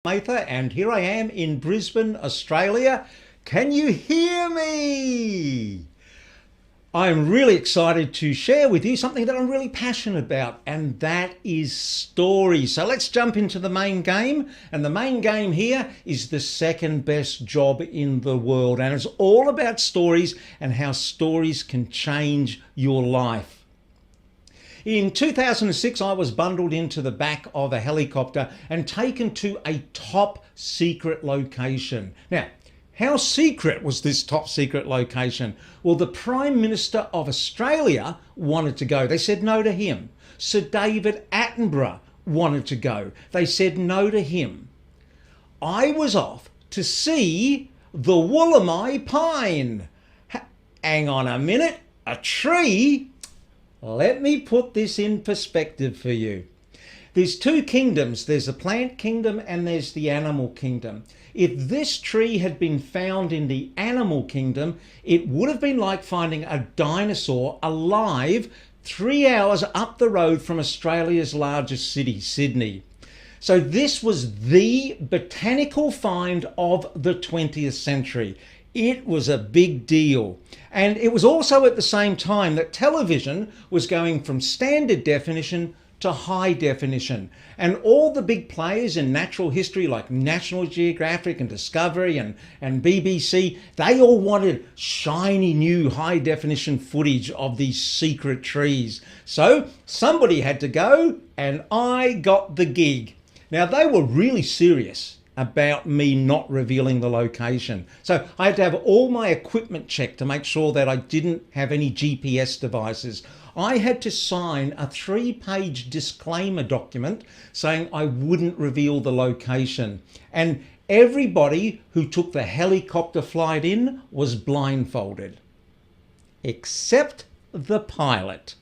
Mather, and here I am in Brisbane, Australia. Can you hear me? I'm really excited to share with you something that I'm really passionate about, and that is stories. So let's jump into the main game. And the main game here is the second best job in the world. And it's all about stories and how stories can change your life. In 2006, I was bundled into the back of a helicopter and taken to a top secret location. Now, how secret was this top secret location? Well, the Prime Minister of Australia wanted to go. They said no to him. Sir David Attenborough wanted to go. They said no to him. I was off to see the Wollemi pine. Hang on a minute, a tree? Let me put this in perspective for you. There's two kingdoms. There's the plant kingdom and there's the animal kingdom. If this tree had been found in the animal kingdom, it would have been like finding a dinosaur alive 3 hours up the road from Australia's largest city, Sydney. So this was the botanical find of the 20th century. It was a big deal. And it was also at the same time that television was going from standard definition to high definition. And all the big players in natural history like National Geographic and Discovery and BBC, they all wanted shiny new high definition footage of these secret trees. So somebody had to go and I got the gig. Now they were really serious about me not revealing the location. So I had to have all my equipment checked to make sure that I didn't have any GPS devices. I had to sign a 3-page disclaimer document saying I wouldn't reveal the location. And everybody who took the helicopter flight in was blindfolded, except the pilot.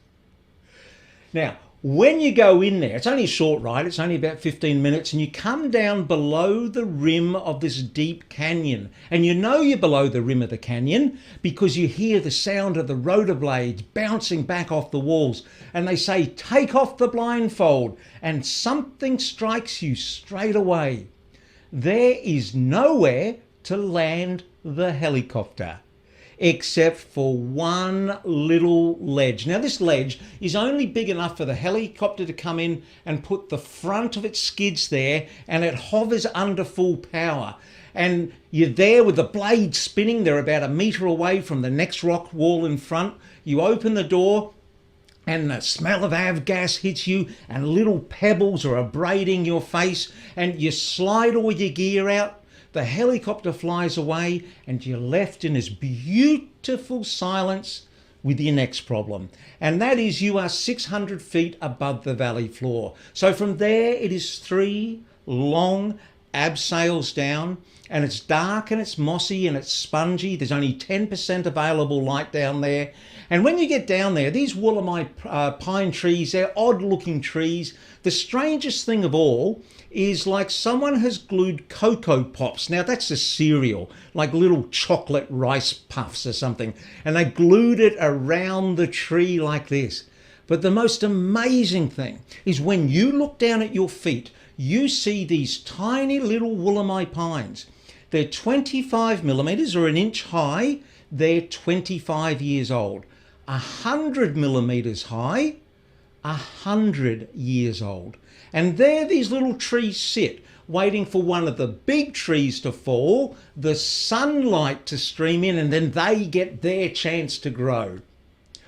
Now, when you go in there, it's only a short ride, it's only about 15 minutes, and you come down below the rim of this deep canyon. And you know you're below the rim of the canyon because you hear the sound of the rotor blades bouncing back off the walls. And they say, take off the blindfold, and something strikes you straight away. There is nowhere to land the helicopter, except for one little ledge. Now this ledge is only big enough for the helicopter to come in and put the front of its skids there, and it hovers under full power. And you're there with the blades spinning. They're about a metre away from the next rock wall in front. You open the door and the smell of avgas hits you and little pebbles are abrading your face, and you slide all your gear out. The helicopter flies away and you're left in this beautiful silence with your next problem. And that is you are 600 feet above the valley floor. So from there it is 3 long abseils down, and it's dark and it's mossy and it's spongy. There's only 10% available light down there. And when you get down there, these Wollemi pine trees, they're odd looking trees. The strangest thing of all is like someone has glued Cocoa Pops. Now that's a cereal, like little chocolate rice puffs or something. And they glued it around the tree like this. But the most amazing thing is when you look down at your feet, you see these tiny little Wollemi pines. They're 25 millimeters or an inch high. They're 25 years old. 100 millimeters high, 100 years old. And there these little trees sit, waiting for one of the big trees to fall, the sunlight to stream in, and then they get their chance to grow.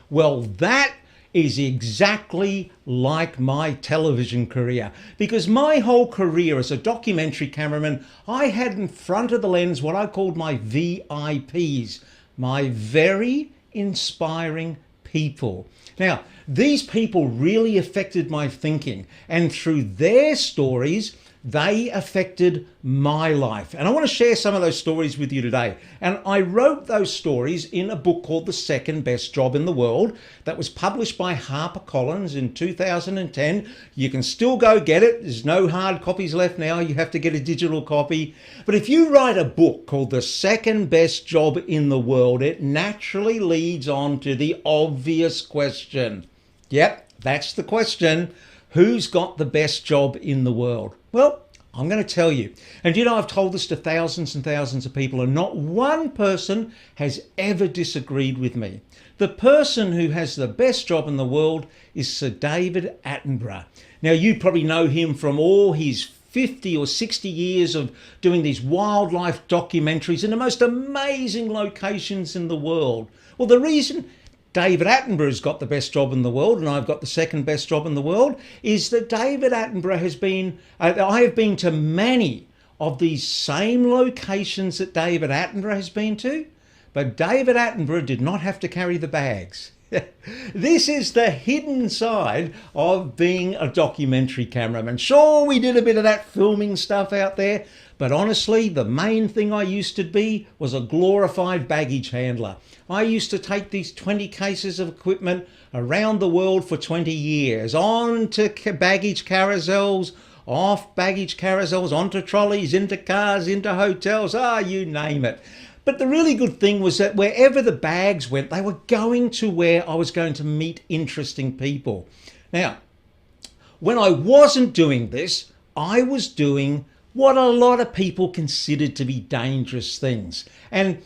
Well, that is exactly like my television career, because my whole career as a documentary cameraman, I had in front of the lens what I called my VIPs, my very inspiring people. Now, these people really affected my thinking, and through their stories, they affected my life. And I want to share some of those stories with you today. And I wrote those stories in a book called The Second Best Job in the World that was published by HarperCollins in 2010. You can still go get it. There's no hard copies left now. You have to get a digital copy. But if you write a book called The Second Best Job in the World, it naturally leads on to the obvious question. Yep, that's the question. Who's got the best job in the world? Well, I'm going to tell you. And you know, I've told this to thousands and thousands of people, and not one person has ever disagreed with me. The person who has the best job in the world is Sir David Attenborough. Now, you probably know him from all his 50 or 60 years of doing these wildlife documentaries in the most amazing locations in the world. Well, the reason David Attenborough's got the best job in the world and I've got the second best job in the world is that David Attenborough has been, I have been to many of these same locations that David Attenborough has been to, but David Attenborough did not have to carry the bags. This is the hidden side of being a documentary cameraman. Sure, we did a bit of that filming stuff out there, but honestly, the main thing I used to be was a glorified baggage handler. I used to take these 20 cases of equipment around the world for 20 years, on to baggage carousels, off baggage carousels, onto trolleys, into cars, into hotels, you name it. But the really good thing was that wherever the bags went, they were going to where I was going to meet interesting people. Now, when I wasn't doing this, I was doing what a lot of people considered to be dangerous things. And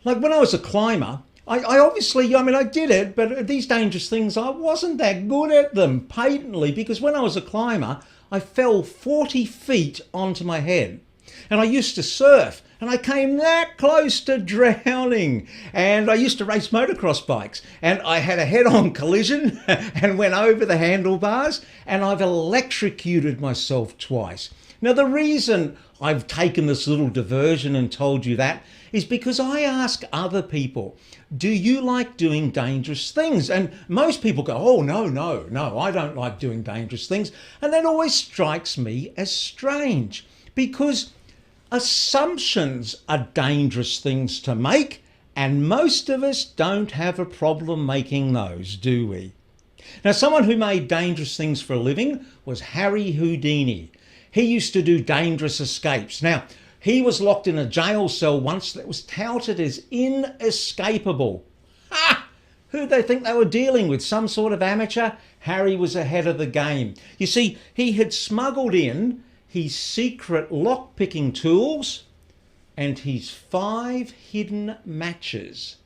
like when I was a climber, I obviously, I did it, but these dangerous things, I wasn't that good at them patently, because when I was a climber, I fell 40 feet onto my head. And I used to surf, and I came that close to drowning. And I used to race motocross bikes, and I had a head-on collision and went over the handlebars, and I've electrocuted myself twice. Now, the reason I've taken this little diversion and told you that is because I ask other people, do you like doing dangerous things? And most people go, oh, no, I don't like doing dangerous things. And that always strikes me as strange, because assumptions are dangerous things to make, and most of us don't have a problem making those, do we? Now, someone who made dangerous things for a living was Harry Houdini. He used to do dangerous escapes. Now, he was locked in a jail cell once that was touted as inescapable. Who'd they think they were dealing with? Some sort of amateur? Harry was ahead of the game. You see, he had smuggled in his secret lock-picking tools and his 5 hidden matches.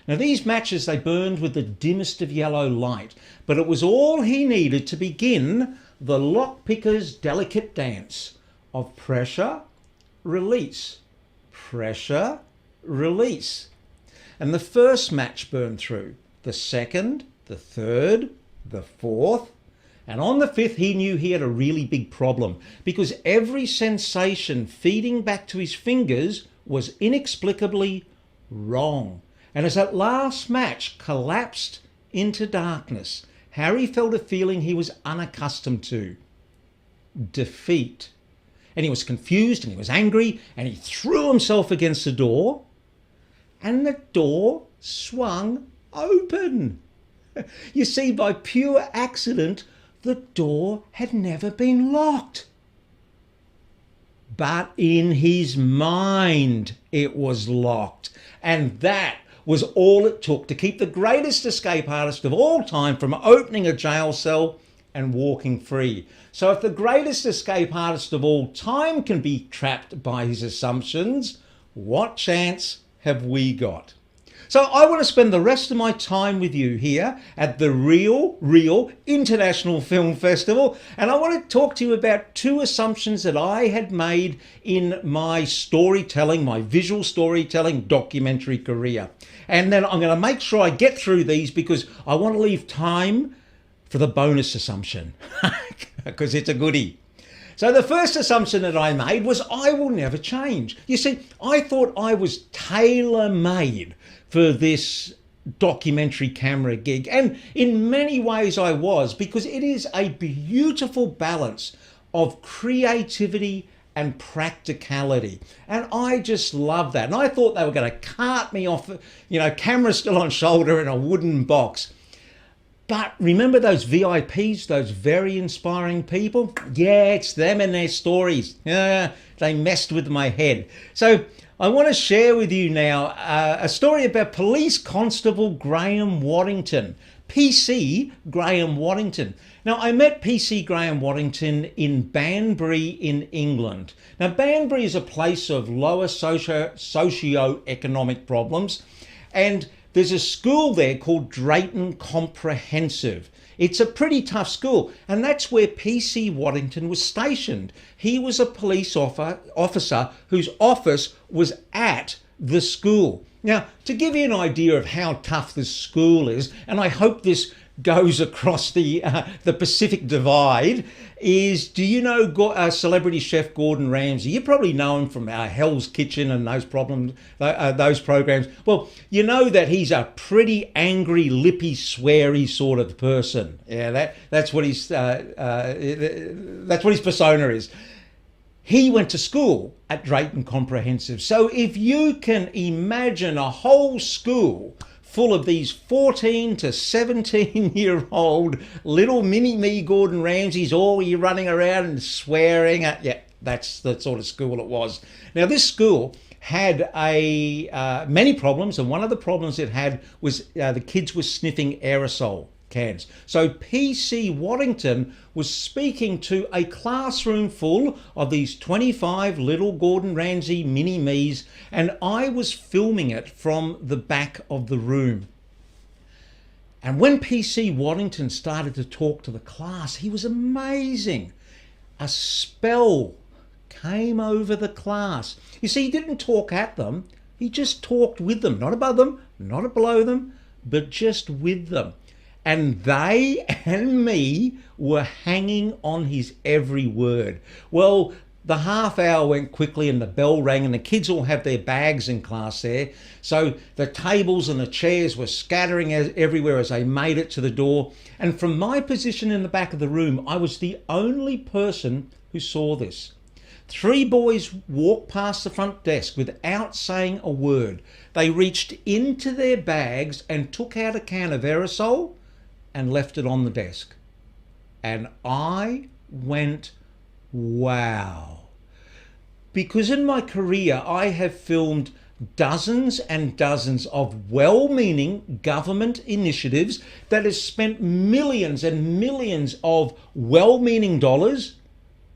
Now, these matches, they burned with the dimmest of yellow light, but it was all he needed to begin the lock-picker's delicate dance of pressure, release, pressure, release. And the first match burned through, the second, the third, the fourth, and on the 5th, he knew he had a really big problem, because every sensation feeding back to his fingers was inexplicably wrong. And as that last match collapsed into darkness, Harry felt a feeling he was unaccustomed to: defeat. And he was confused and he was angry, and he threw himself against the door, and the door swung open. You see, by pure accident, the door had never been locked. But in his mind, it was locked. And that was all it took to keep the greatest escape artist of all time from opening a jail cell and walking free. So if the greatest escape artist of all time can be trapped by his assumptions, what chance have we got? So I want to spend the rest of my time with you here at the Real International Film Festival, and I want to talk to you about 2 assumptions that I had made in my storytelling, my visual storytelling documentary career. And then I'm going to make sure I get through these, because I want to leave time for the bonus assumption, because it's a goodie. So the first assumption that I made was I will never change. You see, I thought I was tailor-made for this documentary camera gig. And in many ways I was, because it is a beautiful balance of creativity and practicality. And I just love that. And I thought they were going to cart me off, camera still on shoulder in a wooden box. But remember those VIPs, those very inspiring people? Yeah, it's them and their stories. Yeah, they messed with my head. So I want to share with you now a story about Police Constable Graham Waddington, PC Graham Waddington. Now, I met PC Graham Waddington in Banbury in England. Now, Banbury is a place of lower socio-economic problems, and there's a school there called Drayton Comprehensive. It's a pretty tough school, and that's where PC Waddington was stationed. He was a police officer whose office was at the school. Now, to give you an idea of how tough this school is, and I hope this goes across the Pacific Divide, is, do you know celebrity chef Gordon Ramsay? You probably know him from Hell's Kitchen and those programs. Well, you know that he's a pretty angry, lippy, sweary sort of person. Yeah, that's what his persona is. He went to school at Drayton Comprehensive. So if you can imagine a whole school full of these 14 to 17-year-old little mini-me Gordon Ramsays, all you running around and swearing at, yeah, that's the sort of school it was. Now, this school had many problems, and one of the problems it had was the kids were sniffing aerosol cans. So PC Waddington was speaking to a classroom full of these 25 little Gordon Ramsay mini-me's, and I was filming it from the back of the room. And when PC Waddington started to talk to the class, he was amazing. A spell came over the class. You see, he didn't talk at them, he just talked with them, not above them, not below them, but just with them. And they and me were hanging on his every word. Well, the half hour went quickly and the bell rang, and the kids all have their bags in class there. So the tables and the chairs were scattering everywhere as they made it to the door. And from my position in the back of the room, I was the only person who saw this. 3 boys walked past the front desk without saying a word. They reached into their bags and took out a can of aerosol and left it on the desk. And I went, wow. Because in my career, I have filmed dozens and dozens of well-meaning government initiatives that have spent millions and millions of well-meaning dollars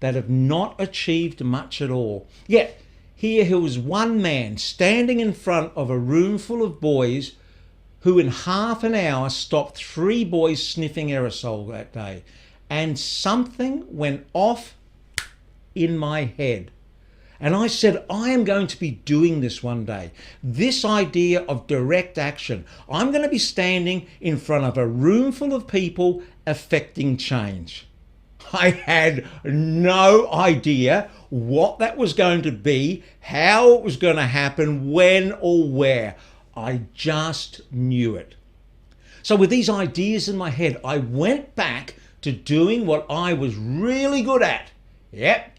that have not achieved much at all. Yet, here was one man standing in front of a room full of boys who in half an hour stopped 3 boys sniffing aerosol that day. And something went off in my head. And I said, I am going to be doing this one day. This idea of direct action. I'm going to be standing in front of a room full of people affecting change. I had no idea what that was going to be, how it was going to happen, when or where. I just knew it. So with these ideas in my head, I went back to doing what I was really good at. Yep,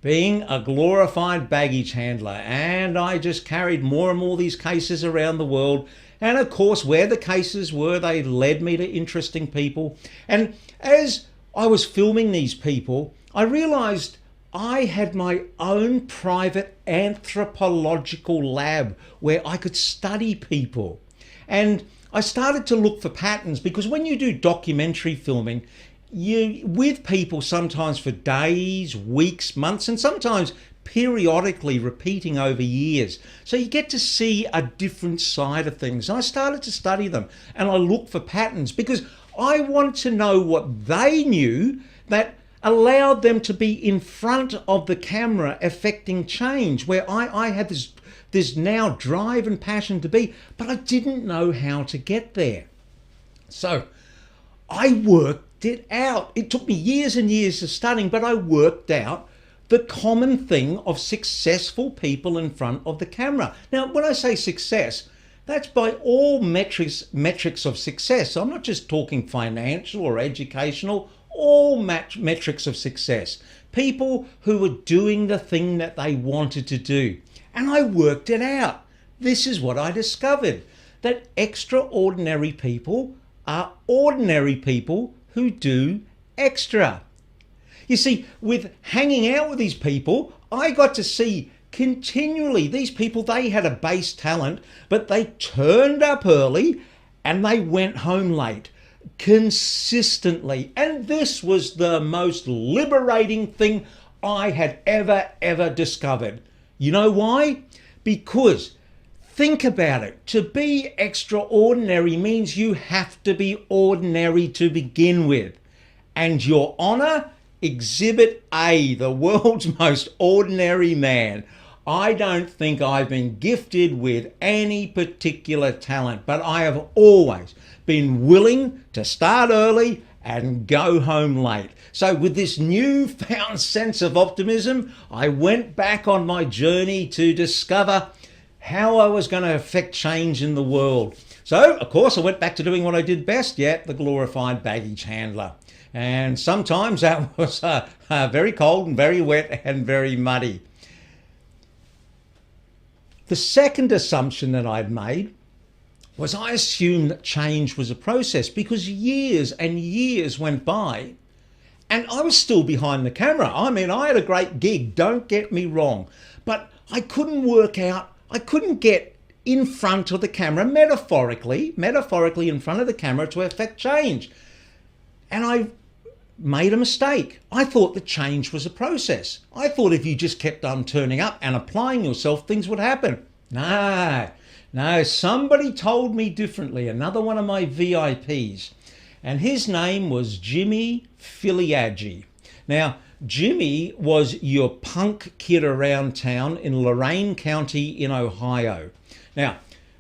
being a glorified baggage handler. And I just carried more and more of these cases around the world. And of course, where the cases were, they led me to interesting people. And as I was filming these people, I realized I had my own private anthropological lab where I could study people. And I started to look for patterns, because when you do documentary filming, you with people sometimes for days, weeks, months, and sometimes periodically repeating over years. So you get to see a different side of things. And I started to study them, and I looked for patterns because I wanted to know what they knew that allowed them to be in front of the camera affecting change, where I had this now drive and passion to be, but I didn't know how to get there. So I worked it out. It took me years and years of studying, but I worked out the common thing of successful people in front of the camera. Now, when I say success, that's by all metrics of success. I'm not just talking financial or educational, all metrics of success. People who were doing the thing that they wanted to do. And I worked it out. This is what I discovered, that extraordinary people are ordinary people who do extra. You see, with hanging out with these people, I got to see continually these people, they had a base talent, but they turned up early and they went home late. consistently. And this was the most liberating thing I had ever discovered. You know why? Because think about it. To be extraordinary means you have to be ordinary to begin with. And Your Honor, Exhibit A, the world's most ordinary man. I don't think I've been gifted with any particular talent, but I have always been willing to start early and go home late. So with this newfound sense of optimism, I went back on my journey to discover how I was going to affect change in the world. So, of course, I went back to doing what I did best yet, the glorified baggage handler. And sometimes that was very cold and very wet and very muddy. The second assumption that I'd made was I assumed that change was a process because years and years went by and I was still behind the camera. I mean, I had a great gig, don't get me wrong, but I couldn't work out, I couldn't get in front of the camera metaphorically in front of the camera to affect change. And I made a mistake. I thought that change was a process. I thought if you just kept on turning up and applying yourself, things would happen. No, somebody told me differently. Another one of my VIPs. And his name was Jimmy Filiaggi. Now, Jimmy was your punk kid around town in Lorain County in Ohio. Now,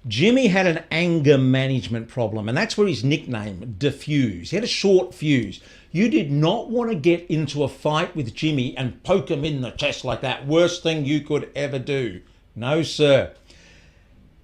Jimmy had an anger management problem, and that's where his nickname, Diffuse. He had a short fuse. You did not want to get into a fight with Jimmy and poke him in the chest like that. Worst thing you could ever do. No, sir.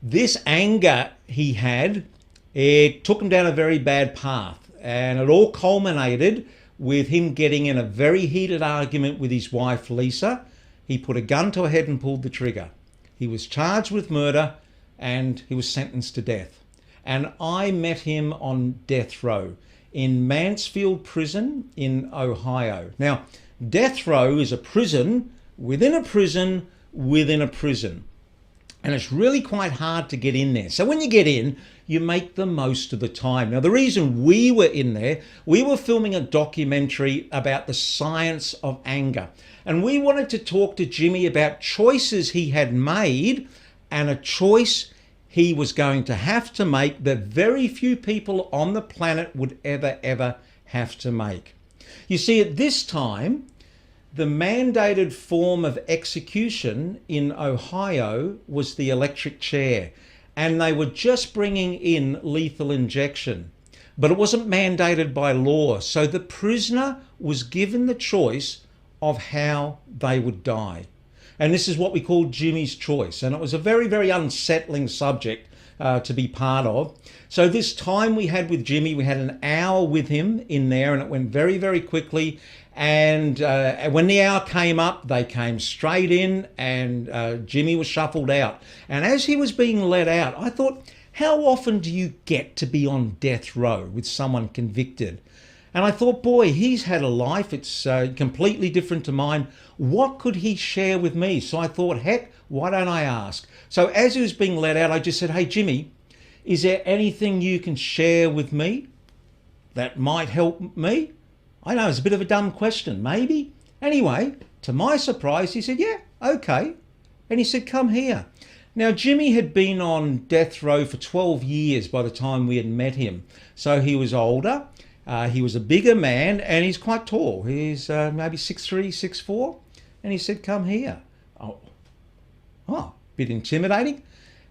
This anger he had, it took him down a very bad path, and it all culminated with him getting in a very heated argument with his wife, Lisa. He put a gun to her head and pulled the trigger. He was charged with murder, and he was sentenced to death. And I met him on death row in Mansfield Prison in Ohio. Now, death row is a prison within a prison within a prison. And it's really quite hard to get in there. So when you get in, you make the most of the time. Now, the reason we were in there, we were filming a documentary about the science of anger. And we wanted to talk to Jimmy about choices he had made and a choice he was going to have to make that very few people on the planet would ever have to make. You see, at this time, the mandated form of execution in Ohio was the electric chair, and they were just bringing in lethal injection. But it wasn't mandated by law, so the prisoner was given the choice of how they would die. And this is what we call Jimmy's choice. And it was a very unsettling subject to be part of. So this time we had with Jimmy, we had an hour with him in there, and it went very quickly. And when the hour came up, they came straight in, and Jimmy was shuffled out. And as he was being let out, I thought, how often do you get to be on death row with someone convicted? And I thought, boy, he's had a life. It's completely different to mine. What could he share with me? So I thought, heck, why don't I ask? So as he was being let out, I just said, hey, Jimmy, is there anything you can share with me that might help me? I know it's a bit of a dumb question, maybe. Anyway, to my surprise, he said, yeah, okay. And he said, come here. Now, Jimmy had been on death row for 12 years by the time we had met him. So he was older. He was a bigger man, and he's quite tall. He's maybe 6'3", 6'4". And he said, come here. Oh, bit intimidating.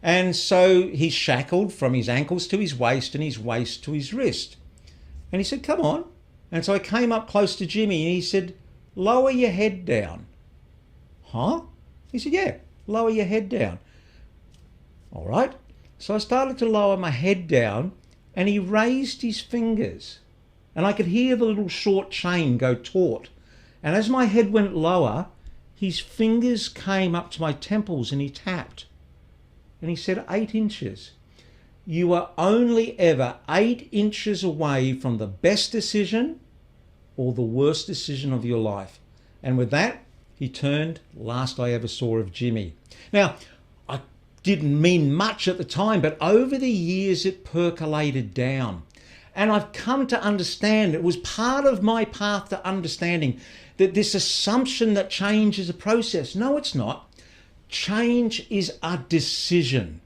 And so he's shackled from his ankles to his waist and his waist to his wrist. And he said, come on. And so I came up close to Jimmy, and he said, lower your head down. Huh? He said, yeah, lower your head down. All right. So I started to lower my head down, and he raised his fingers. And I could hear the little short chain go taut. And as my head went lower, his fingers came up to my temples and he tapped. And he said, 8 inches. You are only ever 8 inches away from the best decision or the worst decision of your life. And with that, he turned. Last I ever saw of Jimmy. Now, I didn't mean much at the time, but over the years it percolated down. And I've come to understand, it was part of my path to understanding that this assumption that change is a process. No, it's not. Change is a decision.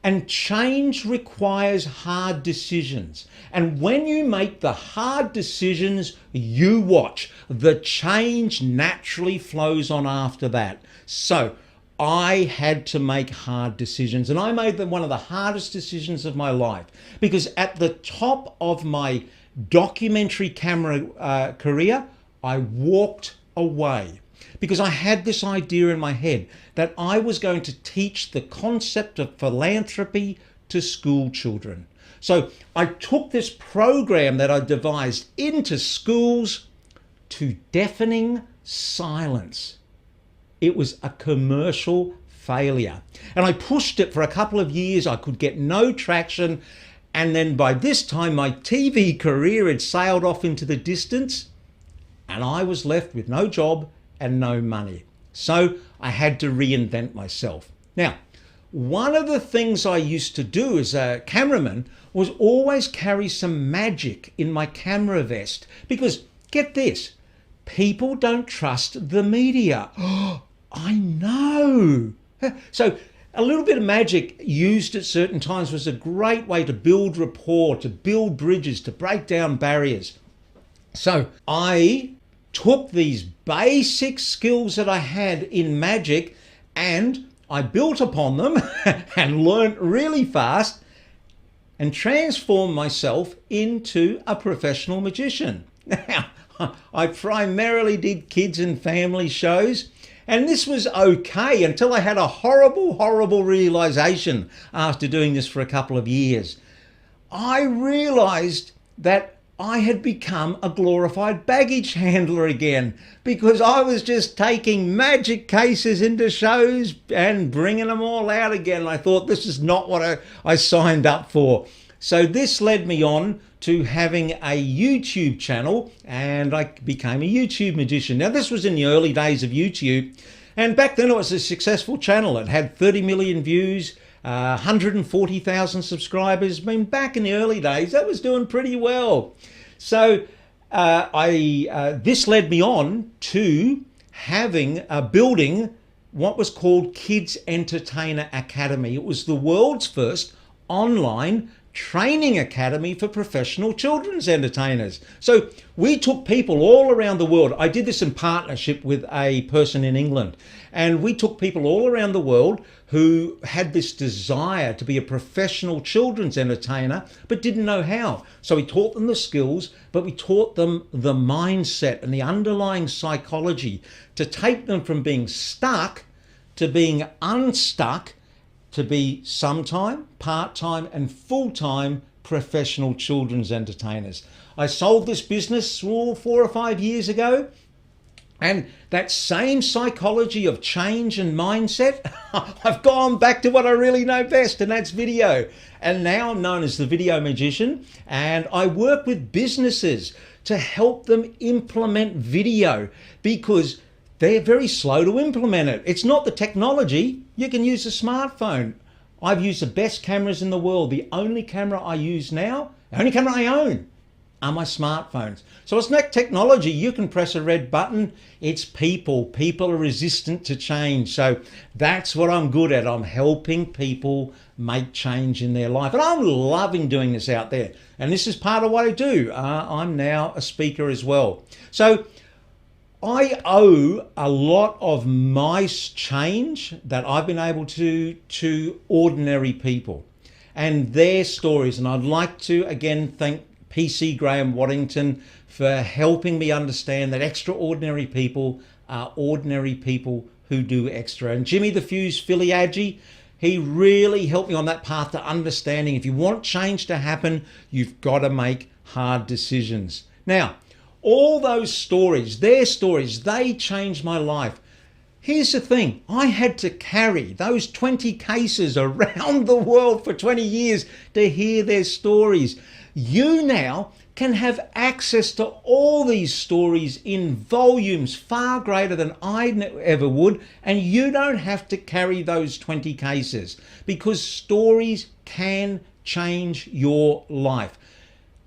And change requires hard decisions. And when you make the hard decisions, you watch. The change naturally flows on after that. So I had to make hard decisions. And I made them one of the hardest decisions of my life. Because at the top of my documentary camera career, I walked away. Because I had this idea in my head that I was going to teach the concept of philanthropy to school children. So I took this program that I devised into schools to deafening silence. It was a commercial failure. And I pushed it for a couple of years. I could get no traction. And then by this time, my TV career had sailed off into the distance, and I was left with no job and no money. So I had to reinvent myself. Now, one of the things I used to do as a cameraman was always carry some magic in my camera vest, because get this, people don't trust the media. Oh, I know. So a little bit of magic used at certain times was a great way to build rapport, to build bridges, to break down barriers. So I took these basic skills that I had in magic and I built upon them and learned really fast and transformed myself into a professional magician. Now, I primarily did kids and family shows, and this was okay until I had a horrible realization after doing this for a couple of years. I realized that I had become a glorified baggage handler again, because I was just taking magic cases into shows and bringing them all out again. I thought, this is not what I signed up for. So this led me on to having a YouTube channel, and I became a YouTube magician. Now, this was in the early days of YouTube, and back then it was a successful channel. It had 30 million views, 140,000 subscribers. I mean, back in the early days, that was doing pretty well. So this led me on to building what was called Kids Entertainer Academy. It was the world's first online training academy for professional children's entertainers. So we took people all around the world. I did this in partnership with a person in England, and we took people all around the world who had this desire to be a professional children's entertainer but didn't know how. So we taught them the skills, but we taught them the mindset and the underlying psychology to take them from being stuck to being unstuck, to be sometime, part-time and full-time professional children's entertainers. I sold this business 4 or 5 years ago, and that same psychology of change and mindset, I've gone back to what I really know best, and that's video. And now I'm known as the Video Magician, and I work with businesses to help them implement video, because they're very slow to implement it. It's not the technology. You can use a smartphone. I've used the best cameras in the world. The only camera I use now, the only camera I own, are my smartphones. So it's not technology. You can press a red button. It's people. People are resistant to change. So that's what I'm good at. I'm helping people make change in their life. And I'm loving doing this out there. And this is part of what I do. I'm now a speaker as well. So I owe a lot of my change that I've been able to ordinary people and their stories. And I'd like to again thank PC Graham Waddington for helping me understand that extraordinary people are ordinary people who do extra. And Jimmy the Fuse Filiaggi, he really helped me on that path to understanding if you want change to happen, you've got to make hard decisions. Now, all those stories, their stories, they changed my life. Here's the thing, I had to carry those 20 cases around the world for 20 years to hear their stories. You now can have access to all these stories in volumes far greater than I ever would, and you don't have to carry those 20 cases, because stories can change your life.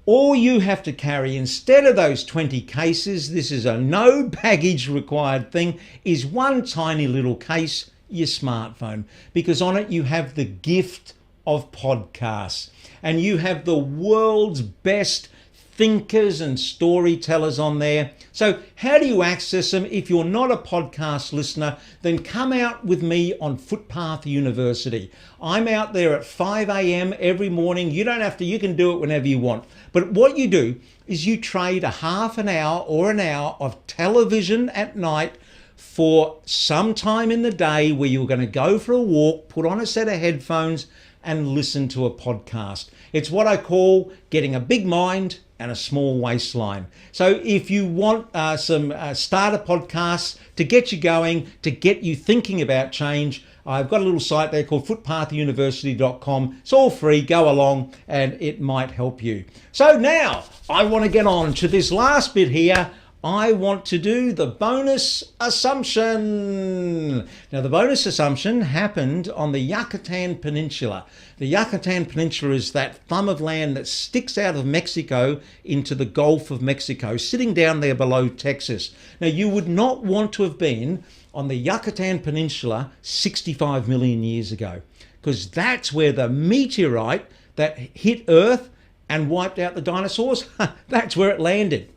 All you have to carry instead of those 20 cases, this is a no baggage required thing, is one tiny little case, your smartphone, because on it you have the gift of podcasts and you have the world's best thinkers and storytellers on there. So how do you access them? If you're not a podcast listener, then come out with me on Footpath University. I'm out there at 5 a.m. every morning. You don't have to, you can do it whenever you want. But what you do is you trade a half an hour or an hour of television at night for some time in the day where you're going to go for a walk, put on a set of headphones and listen to a podcast. It's what I call getting a big mind and a small waistline. So if you want some starter podcasts to get you going, to get you thinking about change, I've got a little site there called footpathuniversity.com. It's all free, go along and it might help you. So now I want to get on to this last bit here. I want to do the bonus assumption. Now, the bonus assumption happened on the Yucatan Peninsula. The Yucatan Peninsula is that thumb of land that sticks out of Mexico into the Gulf of Mexico, sitting down there below Texas. Now, you would not want to have been on the Yucatan Peninsula 65 million years ago, because that's where the meteorite that hit Earth and wiped out the dinosaurs, that's where it landed.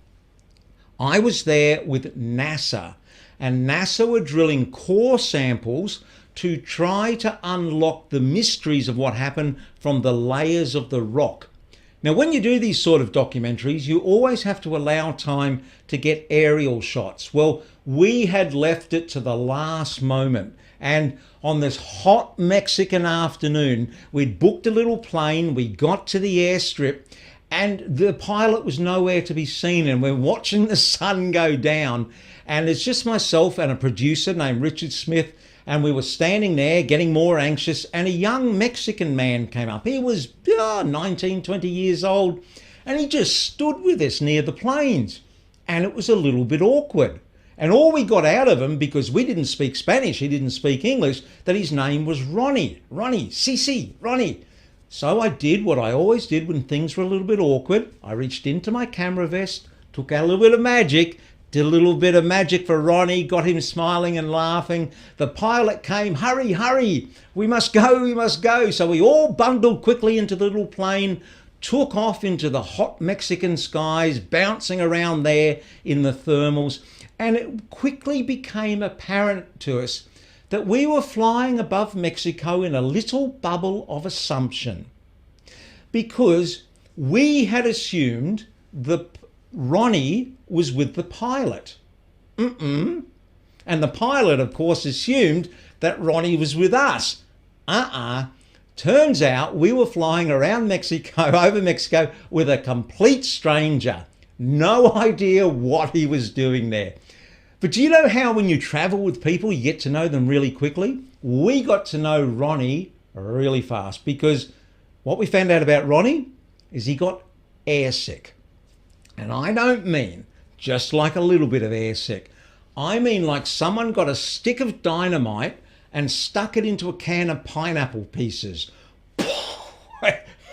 I was there with NASA, and NASA were drilling core samples to try to unlock the mysteries of what happened from the layers of the rock. Now, when you do these sort of documentaries, you always have to allow time to get aerial shots. Well, we had left it to the last moment. And on this hot Mexican afternoon, we'd booked a little plane, we got to the airstrip, and the pilot was nowhere to be seen, and we're watching the sun go down, and it's just myself and a producer named Richard Smith, and we were standing there getting more anxious, and a young Mexican man came up. He was 19, 20 years old, and he just stood with us near the planes, and it was a little bit awkward. And all we got out of him, because we didn't speak Spanish, he didn't speak English, that his name was Ronnie. Ronnie, Ronnie. So I did what I always did when things were a little bit awkward. I reached into my camera vest, took out a little bit of magic, did a little bit of magic for Ronnie, got him smiling and laughing. The pilot came, hurry, hurry, we must go, we must go. So we all bundled quickly into the little plane, took off into the hot Mexican skies, bouncing around there in the thermals. And it quickly became apparent to us that we were flying above Mexico in a little bubble of assumption, because we had assumed that Ronnie was with the pilot. And the pilot, of course, assumed that Ronnie was with us. Turns out we were flying around Mexico, over Mexico, with a complete stranger. No idea what he was doing there. But do you know how when you travel with people, you get to know them really quickly? We got to know Ronnie really fast, because what we found out about Ronnie is he got airsick. And I don't mean just like a little bit of airsick. I mean like someone got a stick of dynamite and stuck it into a can of pineapple pieces.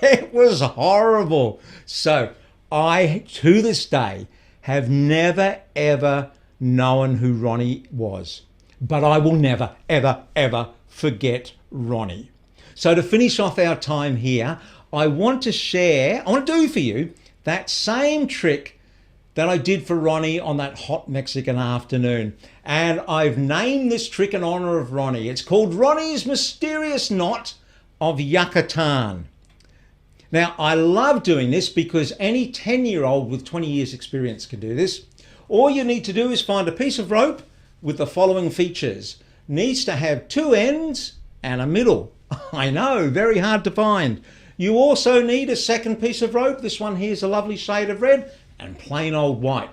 It was horrible. So I, to this day, have never, ever known who Ronnie was, but I will never, ever, ever forget Ronnie. So to finish off our time here, I want to do for you that same trick that I did for Ronnie on that hot Mexican afternoon. And I've named this trick in honor of Ronnie. It's called Ronnie's Mysterious Knot of Yucatan. Now, I love doing this because any 10-year-old with 20 years experience can do this. All you need to do is find a piece of rope with the following features. Needs to have two ends and a middle. I know, very hard to find. You also need a second piece of rope. This one here is a lovely shade of red and plain old white.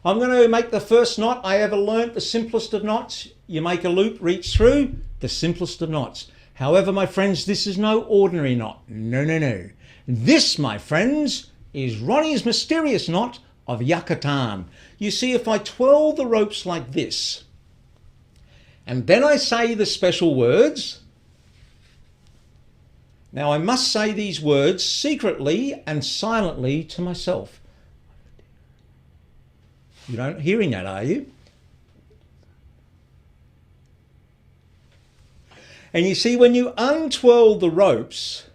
I'm going to make the first knot I ever learnt, the simplest of knots. You make a loop, reach through, the simplest of knots. However, my friends, this is no ordinary knot. No. This, my friends, is Ronnie's Mysterious Knot of Yucatan. You see, if I twirl the ropes like this, and then I say the special words, Now I must say these words secretly and silently to myself. You don't hearing that, are you? And you see, when you untwirl the ropes,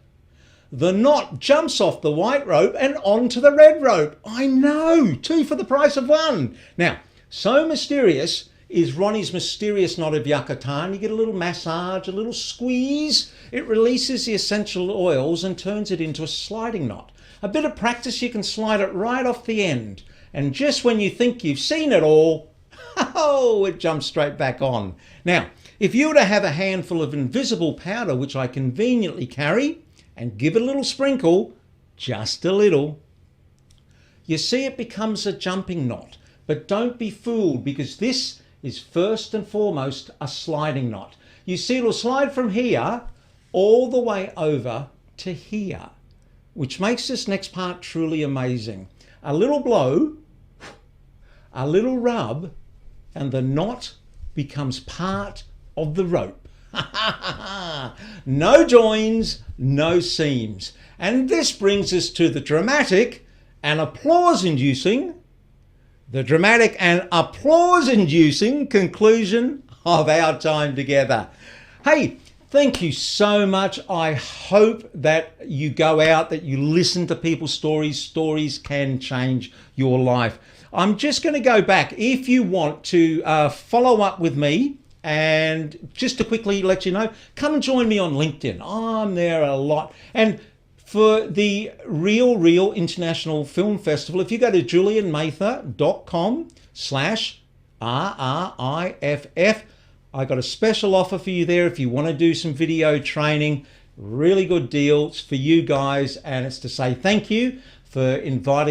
the knot jumps off the white rope and onto the red rope. I know, 2 for the price of 1. Now, so mysterious is Ronnie's mysterious knot of Yucatan. You get a little massage, a little squeeze. It releases the essential oils and turns it into a sliding knot. A bit of practice, you can slide it right off the end. And just when you think you've seen it all, oh, it jumps straight back on. Now, if you were to have a handful of invisible powder, which I conveniently carry, and give it a little sprinkle, just a little, you see it becomes a jumping knot. But don't be fooled, because this is first and foremost a sliding knot. You see, it'll slide from here all the way over to here, which makes this next part truly amazing. A little blow, a little rub, and the knot becomes part of the rope. No joins, no seams. And this brings us to the dramatic and applause-inducing conclusion of our time together. Hey, thank you so much. I hope that you go out, that you listen to people's stories. Stories can change your life. I'm just going to go back. If you want to follow up with me, and just to quickly let you know, come and join me on LinkedIn. I'm there a lot. And for the Real International Film Festival, if you go to julianmather.com/RRIFF, I got a special offer for you there if you want to do some video training. Really good deals for you guys, and it's to say thank you for inviting